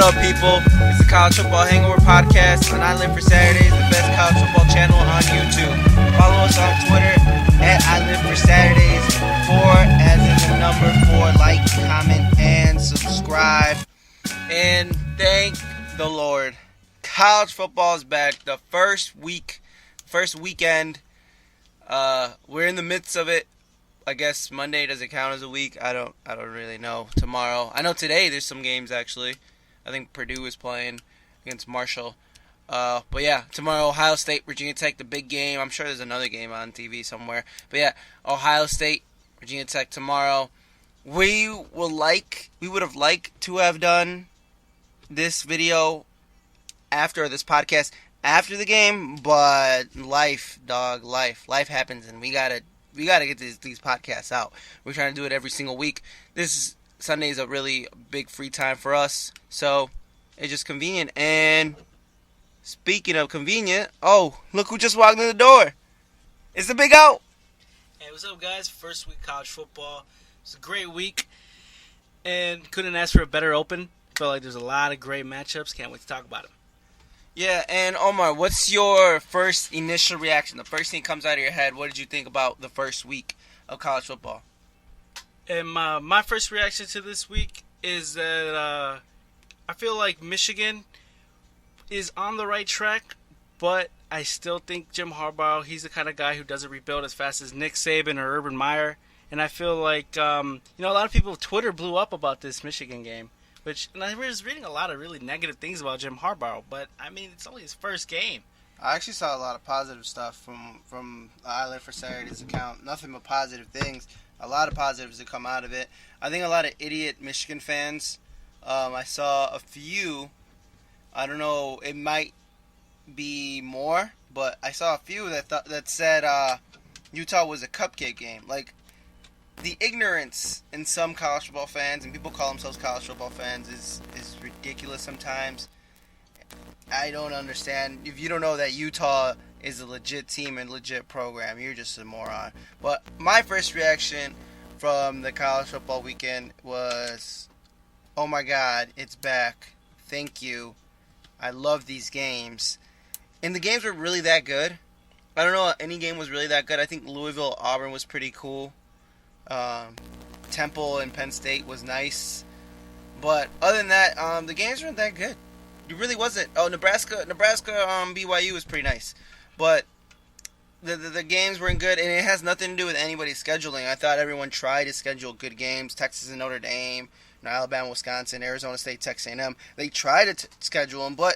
up, people? It's the College Football Hangover podcast, and I Live for Saturdays, the best college football channel on YouTube. Follow us on Twitter at I Live for Saturdays. 4 as in the number 4. Like, comment, and subscribe. And thank the Lord, college football is back. The first weekend. We're in the midst of it. I guess Monday doesn't count as a week. I don't really know. Tomorrow, I know today there's some games actually. I think Purdue is playing against Marshall. But yeah, tomorrow Ohio State, Virginia Tech, the big game. I'm sure there's another game on TV somewhere. But yeah, Ohio State, Virginia Tech tomorrow. We would have liked to have done this video after this podcast after the game, but life happens, and we gotta get these podcasts out. We're trying to do it every single week. This Sunday is a really big free time for us, so it's just convenient. And speaking of convenient, oh, look who just walked in the door. It's the Big Out. Hey, what's up, guys? First week college football. It's a great week, and couldn't ask for a better open. Felt like there's a lot of great matchups. Can't wait to talk about them. Yeah, and Omar, what's your first initial reaction? The first thing that comes out of your head, what did you think about the first week of college football? And my first reaction to this week is that I feel like Michigan is on the right track, but I still think Jim Harbaugh, he's the kind of guy who doesn't rebuild as fast as Nick Saban or Urban Meyer. And I feel like, a lot of people, Twitter blew up about this Michigan game. And I was reading a lot of really negative things about Jim Harbaugh, but, I mean, it's only his first game. I actually saw a lot of positive stuff from I Live for Saturdays account. Nothing but positive things. A lot of positives that come out of it. I think a lot of idiot Michigan fans. I saw a few. I don't know. It might be more, but I saw a few that said Utah was a cupcake game. Like, the ignorance in some college football fans, and people call themselves college football fans, is ridiculous sometimes. I don't understand. If you don't know that Utah is a legit team and legit program, you're just a moron. But my first reaction from the college football weekend was, oh my God, it's back. Thank you. I love these games. And the games were really that good. I don't know if any game was really that good. I think Louisville, Auburn was pretty cool. Temple and Penn State was nice, but other than that, the games weren't that good. It really wasn't. Oh, Nebraska, BYU was pretty nice, but the games weren't good, and it has nothing to do with anybody's scheduling. I thought everyone tried to schedule good games. Texas and Notre Dame, Alabama, Wisconsin, Arizona State, Texas A&M. They tried to schedule them, but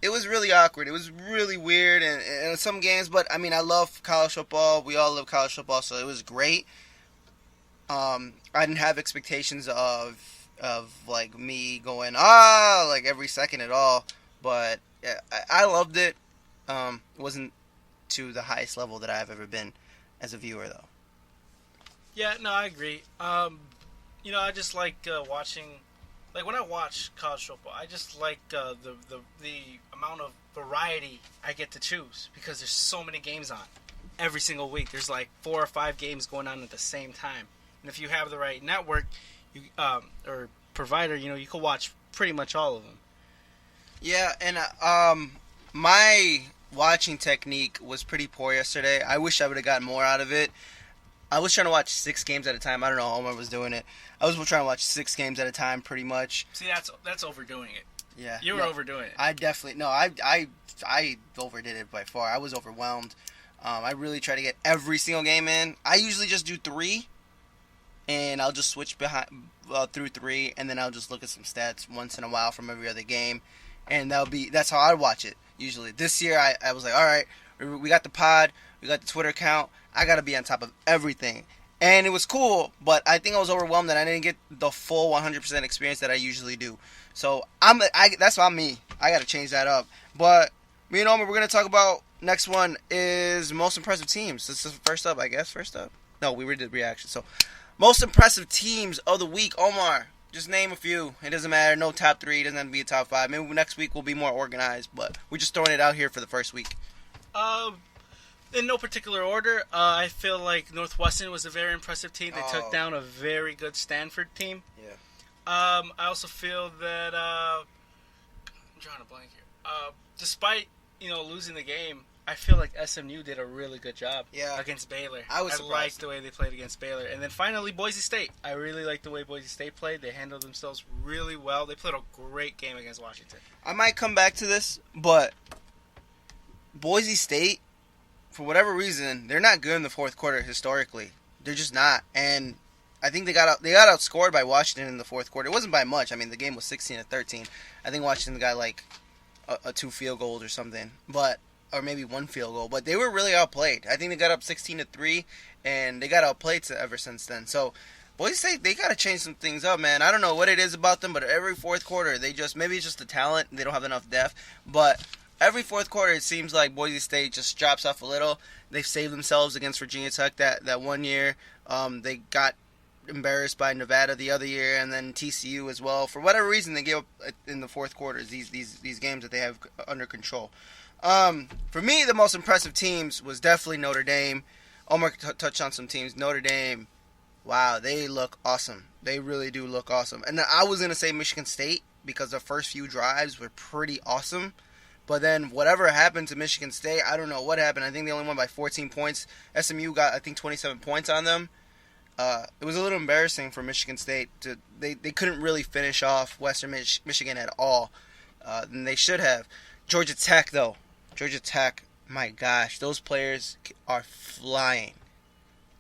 it was really awkward. It was really weird, and some games. But I mean, I love college football. We all love college football, so it was great. I didn't have expectations of like me going like every second at all, but yeah, I loved it. It wasn't to the highest level that I've ever been as a viewer, though. Yeah, no, I agree. I just like watching. Like when I watch college football, I just like the amount of variety I get to choose because there's so many games on every single week. There's like 4 or 5 games going on at the same time. And if you have the right network, or provider, you can watch pretty much all of them. Yeah, and my watching technique was pretty poor yesterday. I wish I would have gotten more out of it. I was trying to watch 6 games at a time. I don't know how Omar was doing it. I was trying to watch 6 games at a time, pretty much. See, that's overdoing it. Yeah, you were overdoing it. I definitely I overdid it by far. I was overwhelmed. I really try to get every single game in. I usually just do 3. And I'll just switch through 3, and then I'll just look at some stats once in a while from every other game, and that's how I watch it usually. This year I was like, all right, we got the pod, we got the Twitter account, I gotta be on top of everything, and it was cool, but I think I was overwhelmed that I didn't get the full 100% experience that I usually do. So that's on me. I gotta change that up. But me and Omar, we're gonna talk about next one is most impressive teams. This is first up, I guess. First up. No, we did reaction. So. Most impressive teams of the week, Omar. Just name a few. It doesn't matter. No top 3. It doesn't have to be a top 5. Maybe next week we'll be more organized, but we're just throwing it out here for the first week. In no particular order, I feel like Northwestern was a very impressive team. They took down a very good Stanford team. Yeah. I also feel that I'm drawing a blank here. Despite losing the game, I feel like SMU did a really good job against Baylor. I liked the way they played against Baylor. And then finally, Boise State. I really liked the way Boise State played. They handled themselves really well. They played a great game against Washington. I might come back to this, but Boise State, for whatever reason, they're not good in the fourth quarter historically. They're just not. And I think they got outscored by Washington in the fourth quarter. It wasn't by much. I mean, the game was 16-13. I think Washington got like a 2 field goals or something. Or maybe 1 field goal, but they were really outplayed. I think they got up 16-3, and they got outplayed ever since then. So, Boise State, they got to change some things up, man. I don't know what it is about them, but every fourth quarter, maybe it's just the talent, they don't have enough depth, but every fourth quarter, it seems like Boise State just drops off a little. They've saved themselves against Virginia Tech that one year. They got embarrassed by Nevada the other year, and then TCU as well. For whatever reason, they gave up in the fourth quarters, these games that they have under control. For me, the most impressive teams was definitely Notre Dame. Omar touched on some teams. Notre Dame, wow, they look awesome. They really do look awesome. And I was going to say Michigan State because the first few drives were pretty awesome. But then whatever happened to Michigan State, I don't know what happened. I think they only won by 14 points. SMU got, I think, 27 points on them. It was a little embarrassing for Michigan State. They couldn't really finish off Western Michigan at all. And they should have. Georgia Tech, though. Georgia Tech, my gosh, those players are flying.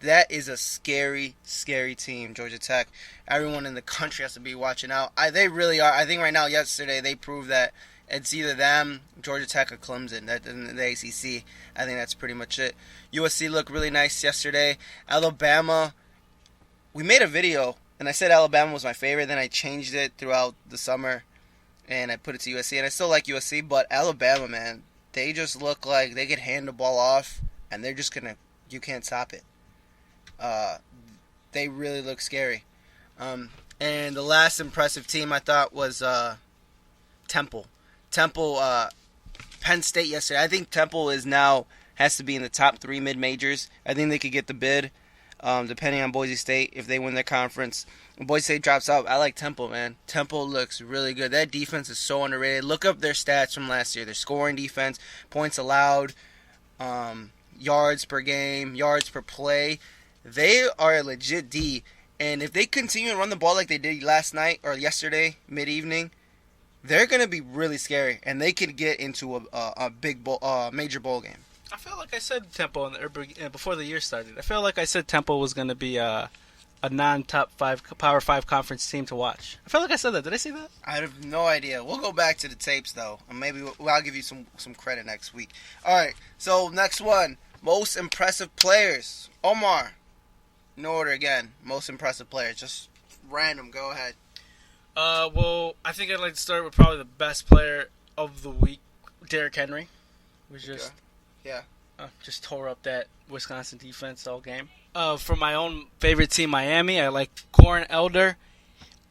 That is a scary, scary team, Georgia Tech. Everyone in the country has to be watching out. They really are. I think right now, yesterday, they proved that it's either them, Georgia Tech, or Clemson in the ACC. I think that's pretty much it. USC looked really nice yesterday. Alabama, we made a video, and I said Alabama was my favorite. Then I changed it throughout the summer, and I put it to USC. And I still like USC, but Alabama, man, they just look like they could hand the ball off, and they're just you can't stop it. They really look scary. And the last impressive team I thought was Temple. Penn State yesterday. I think Temple has to be in the top 3 mid-majors. I think they could get the bid, depending on Boise State, if they win their conference. When Boise State drops out, I like Temple, man. Temple looks really good. That defense is so underrated. Look up their stats from last year. Their scoring defense, points allowed, yards per game, yards per play. They are a legit D. And if they continue to run the ball like they did last night or yesterday, mid-evening, they're going to be really scary. And they could get into a big major bowl game. I feel like I said Temple before the year started. I feel like I said Temple was going to be a non-top 5 Power 5 conference team to watch. I feel like I said that. Did I say that? I have no idea. We'll go back to the tapes, though. And maybe I'll give you some credit next week. All right, so next one. Most impressive players. Omar. No order again. Most impressive players. Just random. Go ahead. Well, I think I'd like to start with probably the best player of the week, Derrick Henry. Just tore up that Wisconsin defense all game. For my own favorite team, Miami, I like Corn Elder.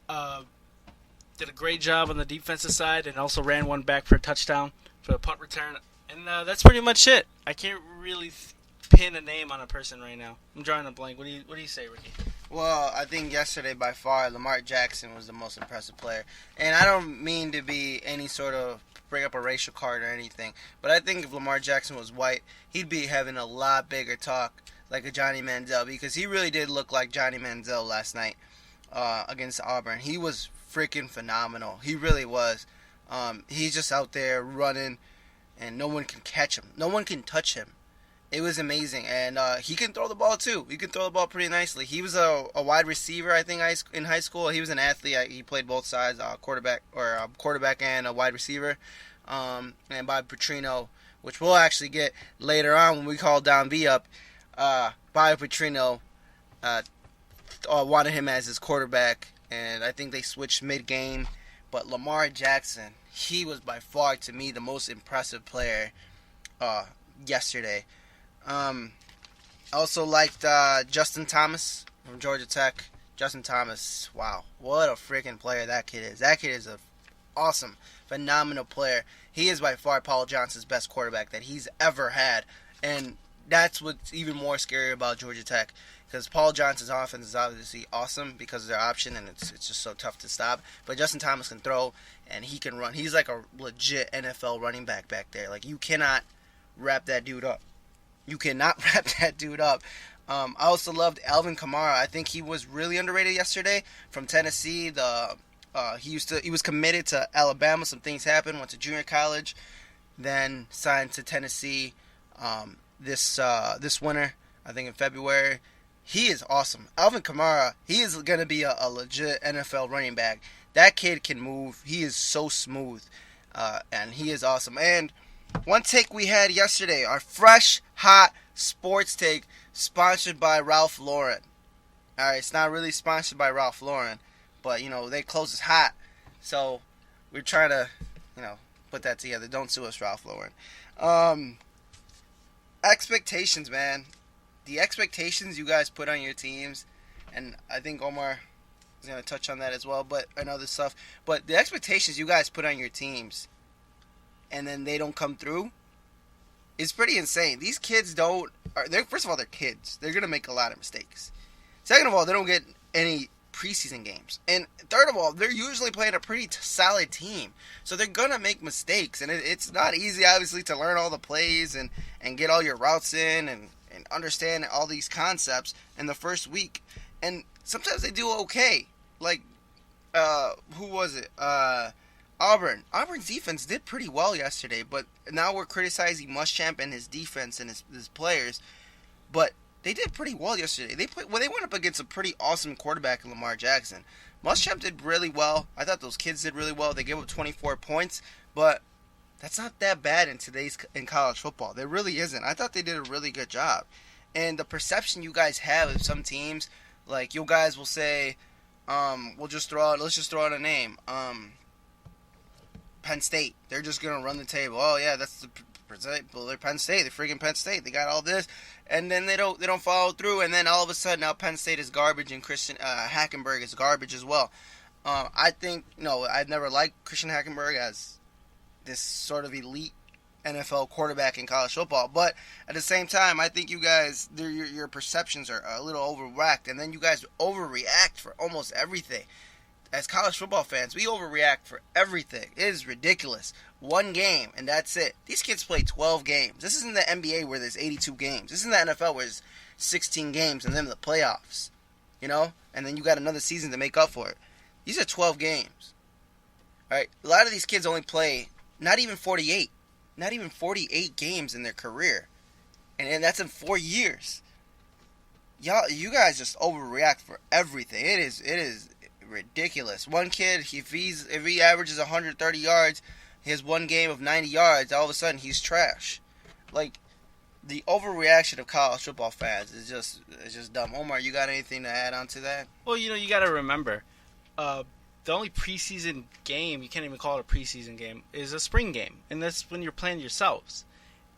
Did a great job on the defensive side and also ran one back for a touchdown for a punt return. And that's pretty much it. I can't really pin a name on a person right now. I'm drawing a blank. What do you say, Ricky? Well, I think yesterday by far Lamar Jackson was the most impressive player. And I don't mean to be any sort of bring up a racial card or anything, but I think if Lamar Jackson was white, he'd be having a lot bigger talk like a Johnny Manziel, because he really did look like Johnny Manziel last night against Auburn. He was freaking phenomenal. He really was. He's just out there running, and no one can catch him. No one can touch him. It was amazing, and he can throw the ball too. He can throw the ball pretty nicely. He was a wide receiver, I think, in high school. He was an athlete. He played both sides, quarterback and a wide receiver. And Bobby Petrino, which we'll actually get later on when we call Don B up. Bobby Petrino wanted him as his quarterback, and I think they switched mid-game. But Lamar Jackson, he was by far, to me, the most impressive player yesterday. I also liked Justin Thomas from Georgia Tech. Justin Thomas, wow, what a freaking player that kid is. That kid is an awesome, phenomenal player. He is by far Paul Johnson's best quarterback that he's ever had. And that's what's even more scary about Georgia Tech, because Paul Johnson's offense is obviously awesome because of their option, and it's just so tough to stop. But Justin Thomas can throw, and he can run. He's like a legit NFL running back there. Like, you cannot wrap that dude up. I also loved Alvin Kamara. I think he was really underrated yesterday from Tennessee. He was committed to Alabama. Some things happened. Went to junior college, then signed to Tennessee this winter. I think in February. He is awesome. Alvin Kamara. He is going to be a legit NFL running back. That kid can move. He is so smooth, and he is awesome. And one take we had yesterday, our fresh, hot sports take, sponsored by Ralph Lauren. All right, it's not really sponsored by Ralph Lauren, but, they close us hot. So we're trying to, put that together. Don't sue us, Ralph Lauren. Expectations, man. The expectations you guys put on your teams, and I think Omar is going to touch on that as well, and other stuff. But the expectations you guys put on your teams, and then they don't come through, is pretty insane. These kids first of all, they're kids. They're going to make a lot of mistakes. Second of all, they don't get any preseason games. And third of all, they're usually playing a pretty solid team. So they're going to make mistakes. And it's not easy, obviously, to learn all the plays and get all your routes in and understand all these concepts in the first week. And sometimes they do okay. Like, who was it? Auburn. Auburn's defense did pretty well yesterday, but now we're criticizing Muschamp and his defense and his players. But they did pretty well yesterday. They went up against a pretty awesome quarterback in Lamar Jackson. Muschamp did really well. I thought those kids did really well. They gave up 24 points, but that's not that bad in college football. There really isn't. I thought they did a really good job. And the perception you guys have of some teams, like, you guys will say, let's just throw out a name. Penn State. They're just going to run the table. Oh, yeah, they're Penn State. They're freaking Penn State. They got all this. And then they don't follow through. And then all of a sudden, now Penn State is garbage and Christian Hackenberg is garbage as well. I think, I've never liked Christian Hackenberg as this sort of elite NFL quarterback in college football. But at the same time, I think you guys, your perceptions are a little overreacted. And then you guys overreact for almost everything. As college football fans, we overreact for everything. It is ridiculous. One game, and that's it. These kids play 12 games. This isn't the NBA where there's 82 games. This isn't the NFL where there's 16 games and then the playoffs. And then you got another season to make up for it. These are 12 games. All right? A lot of these kids only play not even 48. Not even 48 games in their career. And that's in 4 years. You guys just overreact for everything. It is ridiculous. One kid, if he averages 130 yards, he has one game of 90 yards, all of a sudden he's trash. Like, the overreaction of college football fans is just dumb. Omar, you got anything to add on to that? Well, you got to remember, the only preseason game, you can't even call it a preseason game, is a spring game, and that's when you're playing yourselves.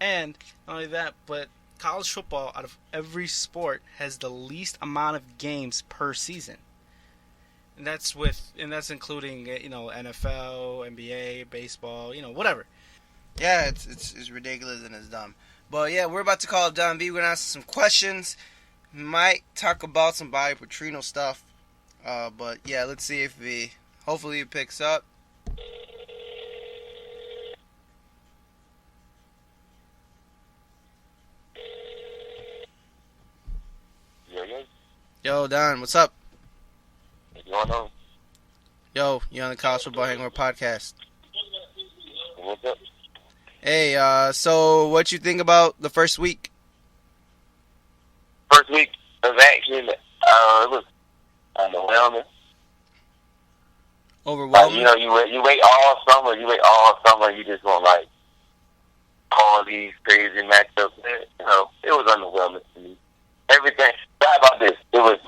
And not only that, but college football, out of every sport, has the least amount of games per season. And that's including, NFL, NBA, baseball, whatever. Yeah, it's ridiculous and it's dumb. But yeah, we're about to call it done. We're going to ask some questions. Might talk about some Bobby Petrino stuff. But yeah, let's see if hopefully it picks up. Yo, Don, what's up? Yo, you on the College Football Hangover podcast? What's up? Hey, so what you think about the first week? First week of action, it was underwhelming. Overwhelming? You wait all summer. You just want all these crazy matchups. It was underwhelming to me. Everything. Sorry about this. It was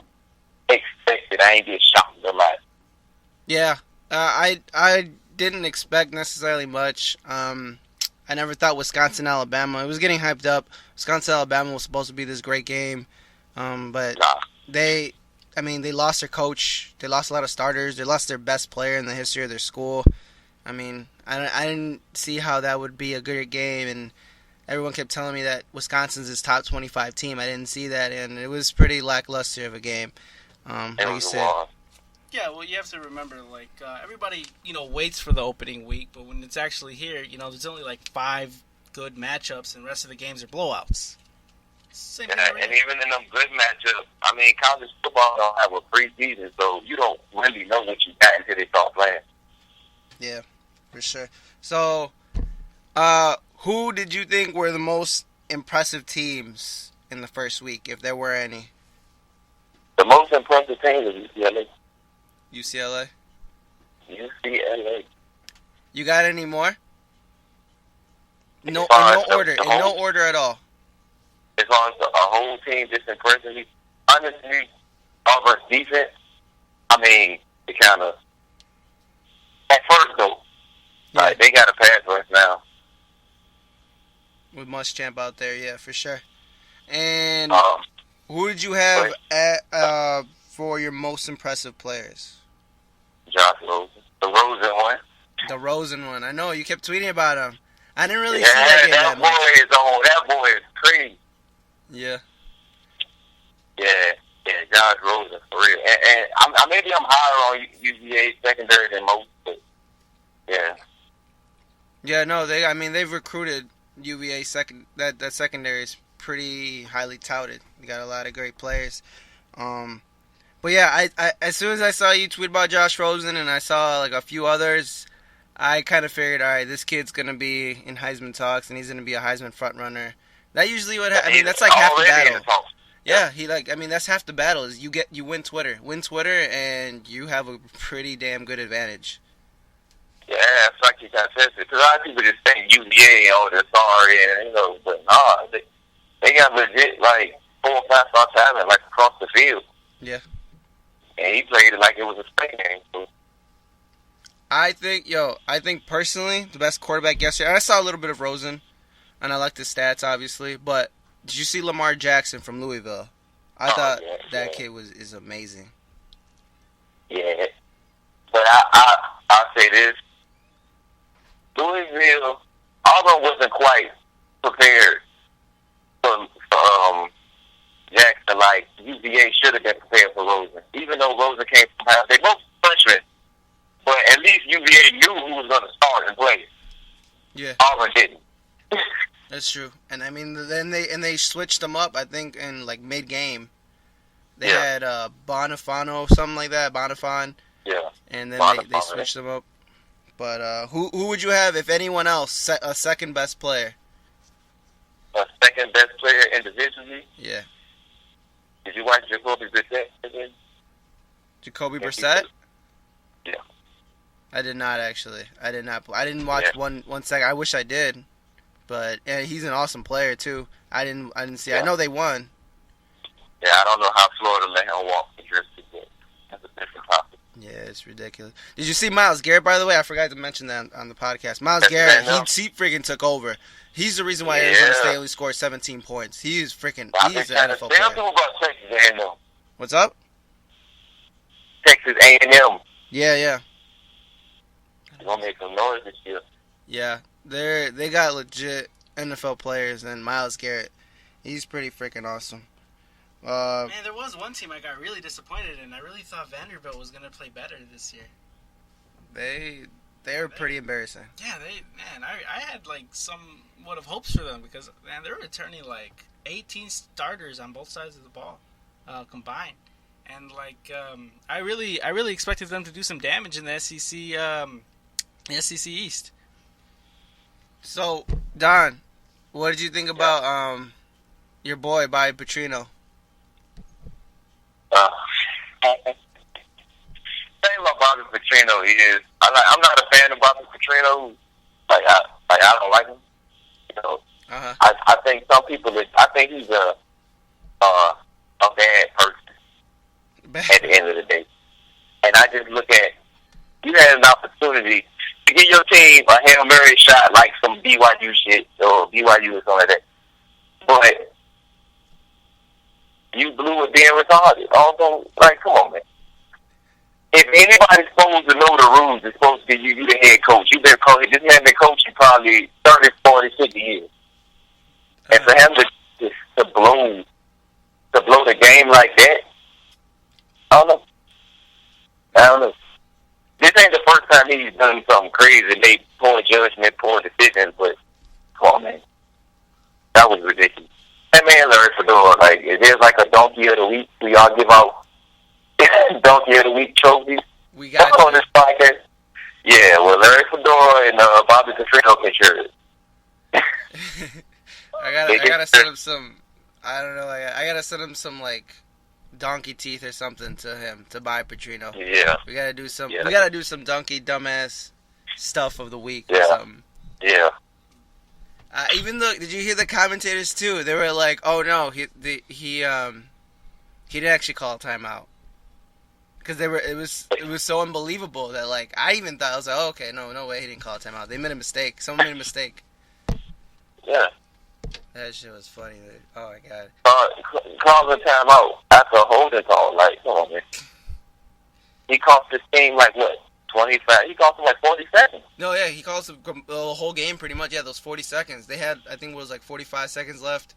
expected. I ain't get shocked a lot. Yeah, I didn't expect necessarily much. I never thought Wisconsin-Alabama. It was getting hyped up. Wisconsin-Alabama was supposed to be this great game, but they lost their coach. They lost a lot of starters. They lost their best player in the history of their school. I mean, I didn't see how that would be a good game, and everyone kept telling me that Wisconsin's his top 25 team. I didn't see that, and it was pretty lackluster of a game. Like you said. Yeah, well, you have to remember, like, everybody, waits for the opening week, but when it's actually here, there's only, like, 5 good matchups, and the rest of the games are blowouts. Same thing and even in them good matchups, I mean, college football don't have a preseason, so you don't really know what you got until they start playing. Yeah, for sure. So, who did you think were the most impressive teams in the first week, if there were any? The most impressive team is UCLA. UCLA? UCLA. You got any more? No, In no order at all. As long as a whole team just impressing me. Honestly, Auburn's defense, I mean, it kind of, at first though, like, they got a pass rush now. With Muschamp out there, yeah, for sure. And who did you have for your most impressive players? Josh Rosen. The Rosen one. The Rosen one. I know, you kept tweeting about him. I didn't really see that game that much. That boy is crazy. Yeah. Yeah, Josh Rosen, for real. And maybe I'm higher on UVA secondary than most, but yeah. Yeah, no, they've recruited UVA that secondary is pretty highly touted. They got a lot of great players. But yeah, I as soon as I saw you tweet about Josh Rosen and I saw like a few others, I kind of figured, all right, this kid's gonna be in Heisman talks and he's gonna be a Heisman front runner. That usually that's like half the battle. Yeah, that's half the battle is you win Twitter, and you have a pretty damn good advantage. Yeah, it's like you got tested. Because a lot of people just think UVA, they're sorry, and but nah, they got legit like 4 or 5 star talent like across the field. Yeah. And he played it like it was a spring game. So. I think personally the best quarterback yesterday. I saw a little bit of Rosen, and I liked his stats obviously. But did you see Lamar Jackson from Louisville? I thought that kid is amazing. Yeah, but I'll say this: Louisville, Auburn wasn't quite prepared for Jackson. Like UVA should have been prepared for Rosen, even though Rosen came from Ohio. They both freshmen, but at least UVA knew who was going to start and play. Yeah, Auburn didn't. That's true, and then they switched them up. I think in like mid game, they had Bonifano, something like that, Bonifon. Yeah, and then they switched them up. But who would you have if anyone else a second best player? A second best player individually? Yeah. Did you watch Jacoby Brissett again? Jacoby Brissett? Yeah. I did not actually. I didn't watch one second. I wish I did. But he's an awesome player too. I didn't see. Yeah. I know they won. Yeah, I don't know how Florida let him walk the jersey, but that's a different topic. Yeah, it's ridiculous. Did you see Myles Garret, by the way? I forgot to mention that on the podcast. Myles Garret, he freaking took over. He's the reason why Arizona State only scored 17 points. He's an NFL player. About Texas A&M. What's up? Texas A&M. Yeah. They're going to make some noise this year. Yeah, they got legit NFL players, and Myles Garret, he's pretty freaking awesome. Man, there was one team I got really disappointed in. I really thought Vanderbilt was going to play better this year. They're pretty embarrassing. Yeah, I had like somewhat of hopes for them because they're returning like 18 starters on both sides of the ball combined, and like I really expected them to do some damage in the SEC East. So Don, what did you think about your boy Bobby Petrino? Thing about Bobby Petrino is I'm not a fan of Bobby Petrino. I don't like him. Uh-huh. I think some people. I think he's a bad person at the end of the day. And I just look at you had an opportunity to give your team a Hail Mary shot like some BYU shit or BYU or something like that, but you blew it being retarded. Also, like, come on, man. If anybody's supposed to know the rules, it's supposed to be you the head coach. You've been coaching. This man been coaching probably 30, 40, 50 years. And for him to blow the game like that, I don't know. This ain't the first time he's done something crazy, made poor judgment, poor decisions, but come on, man. That was ridiculous. That man, Larry Fedora, like, if there's like a Donkey of the Week, we all give out Donkey of the Week trophies. We got on this podcast. Yeah, well, Larry Fedora and Bobby Petrino can share it. I gotta send him some. I don't know. I gotta send him some like donkey teeth or something to him to buy Petrino. Yeah. We gotta do some. Yeah. We gotta do some donkey dumbass stuff of the week or Yeah. something. Yeah. Even though, did you hear the commentators too? They were like, "Oh no, he didn't actually call a timeout." Because it was so unbelievable that like I even thought, I was like, oh, okay, no way he didn't call a timeout. They made a mistake. Someone made a mistake. Yeah. That shit was funny. Oh my god. Calls a timeout after a holding call. Like, come on, man. He cost this team like what? 25. He cost him like 40 seconds. No, yeah, he calls the whole game pretty much. Yeah, those 40 seconds. They had, I think it was like 45 seconds left,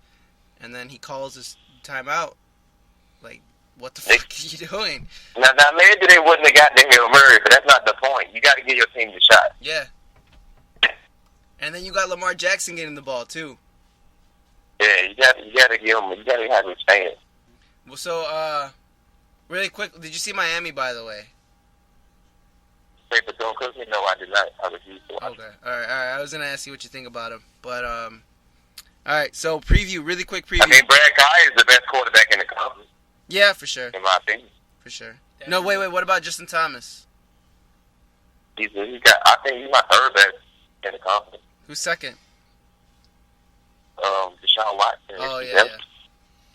and then he calls his timeout. Like, what the fuck are you doing? Now maybe they wouldn't have got the Hail Murray, but that's not the point. You got to give your team the shot. Yeah. And then you got Lamar Jackson getting the ball too. Yeah, you got to give him. You got to have him chance. Well, so really quick, did you see Miami, by the way? Say Bethune Cookman? No, I did not. I refused to watch. Okay. All right. I was gonna ask you what you think about him, but all right. So really quick preview. I mean, Brad Guy is the best quarterback in the conference. Yeah, for sure. In my opinion. For sure. No, wait. What about Justin Thomas? I think he's my third best in the conference. Who's second? Deshaun Watson. Oh yeah.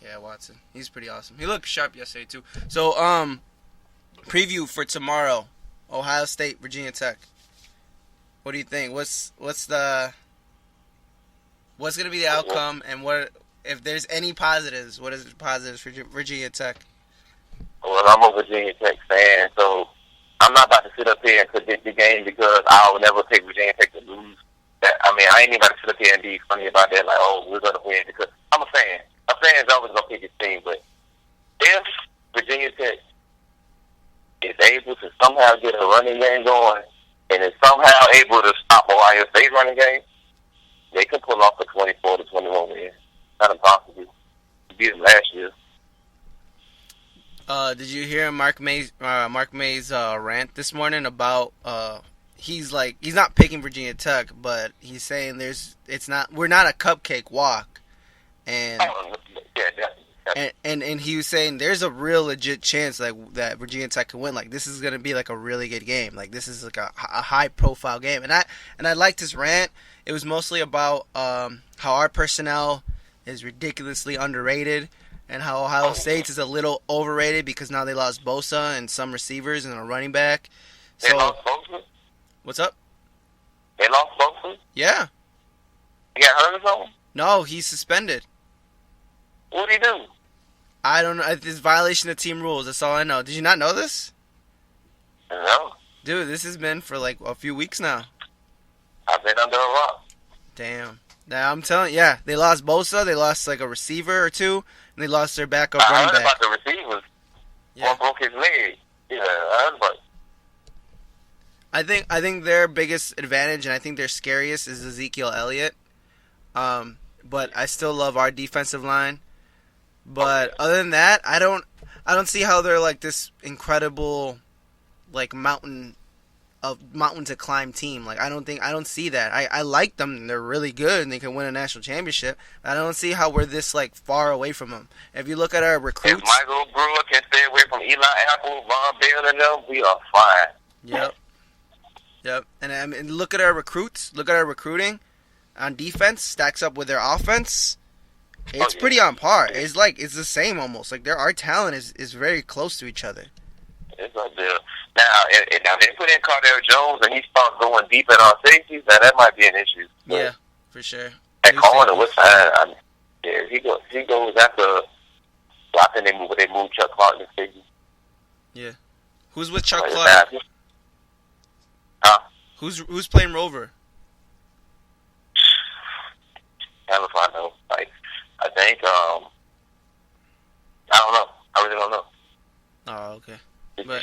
Yeah, Watson. He's pretty awesome. He looked sharp yesterday too. So preview for tomorrow. Ohio State, Virginia Tech. What do you think? What's gonna be the outcome, and what if there's any positives? What is the positives for Virginia Tech? Well, I'm a Virginia Tech fan, so I'm not about to sit up here and predict the game because I will never pick Virginia Tech to lose. I ain't even about to sit up here and be funny about that, like, oh, we're gonna win, because I'm a fan. A fan is always gonna pick his team, but if Virginia Tech is able to somehow get a running game going and is somehow able to stop Ohio State's running game, they can pull off a 24-21 win. Not impossible. We beat them last year. Did you hear Mark May's rant this morning about he's not picking Virginia Tech, but he's saying we're not a cupcake walk, and and he was saying there's a real legit chance that Virginia Tech can win. Like, this is gonna be like a really good game. Like, this is like a high profile game, and I liked his rant. It was mostly about how our personnel is ridiculously underrated, and how Ohio State's is a little overrated because now they lost Bosa and some receivers and a running back. They lost Bosa? What's up? They lost Bosa? Yeah. He got hurt or something? No, he's suspended. What did he do? I don't know. It's violation of team rules. That's all I know. Did you not know this? No. Dude, this has been for like a few weeks now. I've been under a rock. Damn. Now, I'm telling you, yeah, they lost Bosa, they lost like a receiver or two, and they lost their backup running back. I heard about the receivers. Yeah. One broke his leg. Yeah, I heard about it. I think their biggest advantage, and I think their scariest, is Ezekiel Elliott. But I still love our defensive line. But other than that, I don't see how they're like this incredible, like mountain to climb team. Like, I don't see that. I like them. They're really good and they can win a national championship. I don't see how we're this like far away from them. If you look at our recruits, if Michael Brewer can stay away from Eli Apple, Von Bell, and them, we are fine. Yep. And I mean, look at our recruits. Look at our recruiting on defense. Stacks up with their offense. It's pretty on par. It's the same almost. Like, our talent is very close to each other. It's up there. Now they put in Cardell Jones and he starts going deep in our safeties. Now that might be an issue. Yeah, for sure. At corner, what time? Yeah, he goes after. I think they move Chuck Clark to safety. Yeah. Who's with Chuck Clark? Huh? Who's playing Rover? Hell if I know. Like, I think, I don't know. I really don't know. Oh, okay. But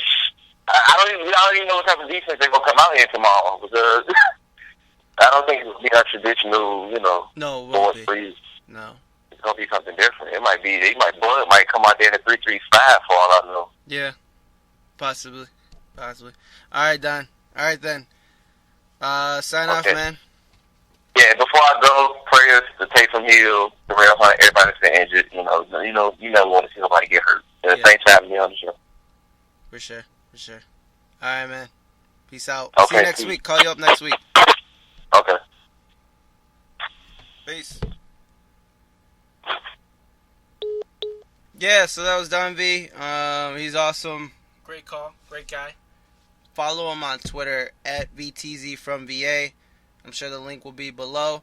I don't even know what type of defense they're gonna come out here tomorrow because I don't think it'll be our traditional, no, it won't be. 4-3. No. It's gonna be something different. It might be. Bud might come out there in a 3-3-5 for all I know. Yeah, possibly. All right, Don. All right then. Sign off, man. Yeah, before I go, prayers to Taysom Hill, Terrell Hunt, everybody that's been injured. You never want to see nobody get hurt. Thanks for having me on the show. For sure. All right, man. Peace out. Okay, see you next week. Call you up next week. Okay. Peace. Yeah, so that was Don V. He's awesome. Great call. Great guy. Follow him on Twitter at VTZ from VA. I'm sure the link will be below.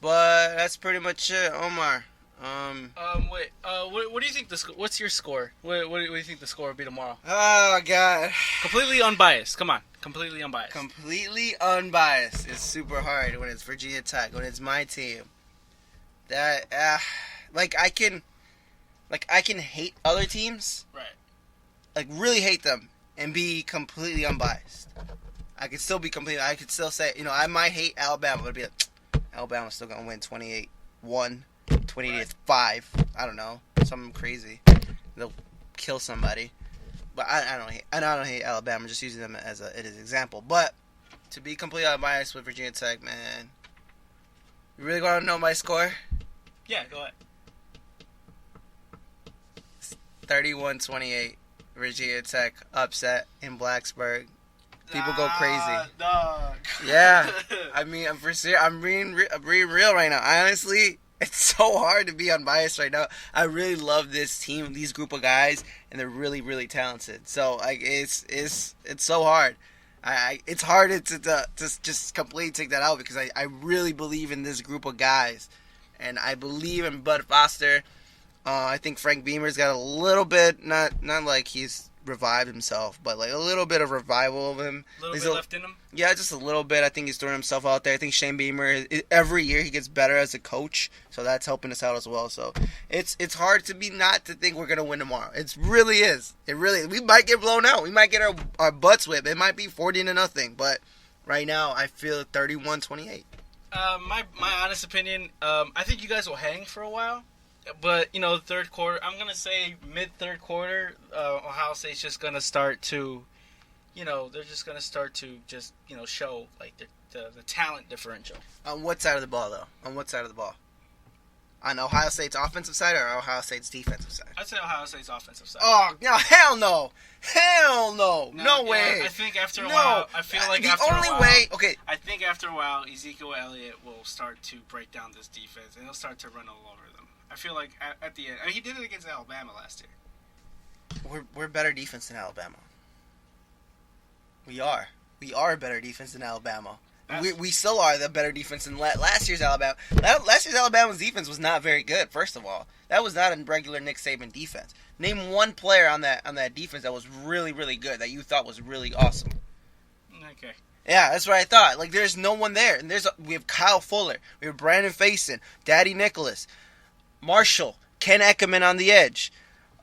But that's pretty much it, Omar. Wait. What do you think what's your score? What do you think the score will be tomorrow? Oh God. Completely unbiased. Come on. Completely unbiased. Completely unbiased is super hard when it's Virginia Tech, when it's my team. That I can hate other teams. Right. Like really hate them and be completely unbiased. I could still say, I might hate Alabama, but I'd be like, Alabama's still going to win 28-1, 28-5. I don't know. Something crazy. They'll kill somebody. But I don't hate Alabama, just using them as an example. But to be completely unbiased with Virginia Tech, man. You really want to know my score? Yeah, go ahead. 31-28. Virginia Tech upset in Blacksburg. People go crazy. Dog. Yeah, I mean, I'm being real right now. Honestly, it's so hard to be unbiased right now. I really love this team, these group of guys, and they're really, really talented. So like, it's so hard. It's hard to just completely take that out because I really believe in this group of guys, and I believe in Bud Foster. I think Frank Beamer's got a little bit, not like he's revived himself, but like a little bit of revival of him. A little bit left in him? Yeah, just a little bit. I think he's throwing himself out there. I think Shane Beamer, every year he gets better as a coach, so that's helping us out as well. So it's hard to think we're going to win tomorrow. It really is. We might get blown out. We might get our butts whipped. It might be 40-0, but right now I feel 31-28. My honest opinion, I think you guys will hang for a while. But, third quarter, I'm going to say mid-third quarter, Ohio State's just going to start to, they're just going to start to just, show, like, the talent differential. On what side of the ball, though? On what side of the ball? On Ohio State's offensive side or Ohio State's defensive side? I'd say Ohio State's offensive side. Oh, no, hell no. Hell no. No way. I think after a while, I feel like after a while. I think after a while, Ezekiel Elliott will start to break down this defense, and he'll start to run all over them. I feel like at the end, he did it against Alabama last year. We're better defense than Alabama. We are a better defense than Alabama. We still are the better defense than last year's Alabama. Last year's Alabama's defense was not very good. First of all, that was not a regular Nick Saban defense. Name one player on that defense that was really, really good that you thought was really awesome. Okay. Yeah, that's what I thought. Like, there's no one there, and we have Kyle Fuller, we have Brandon Faison, Daddy Nicholas, Marshall, Ken Eckerman on the edge,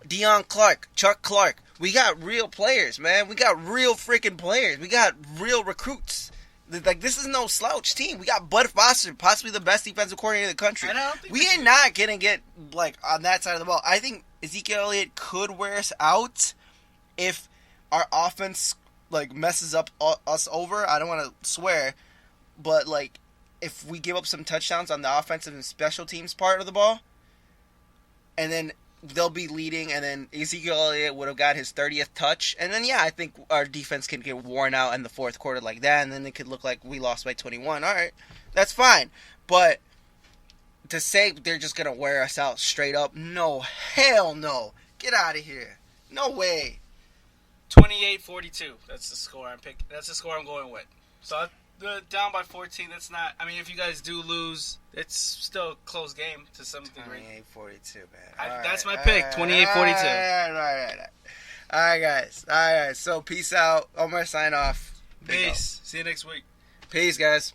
Deion Clark, Chuck Clark. We got real players, man. We got real freaking players. We got real recruits. Like, this is no slouch team. We got Bud Foster, possibly the best defensive coordinator in the country. We are not going to get, like, on that side of the ball. I think Ezekiel Elliott could wear us out if our offense, like, messes up us over. I don't want to swear, but, like, if we give up some touchdowns on the offensive and special teams part of the ball, and then they'll be leading, and then Ezekiel Elliott would have got his 30th touch. And then, yeah, I think our defense can get worn out in the fourth quarter like that, and then it could look like we lost by 21. All right, that's fine. But to say they're just going to wear us out straight up, no, hell no. Get out of here. No way. 28-42. That's the score I'm picking. That's the score I'm going with. So down by 14, that's not... I mean, if you guys do lose, it's still a close game to some degree. 28-42, man. That's my pick, 28-42. All right, guys. All right, so peace out. Omar, sign off. Peace. See you next week. Peace, guys.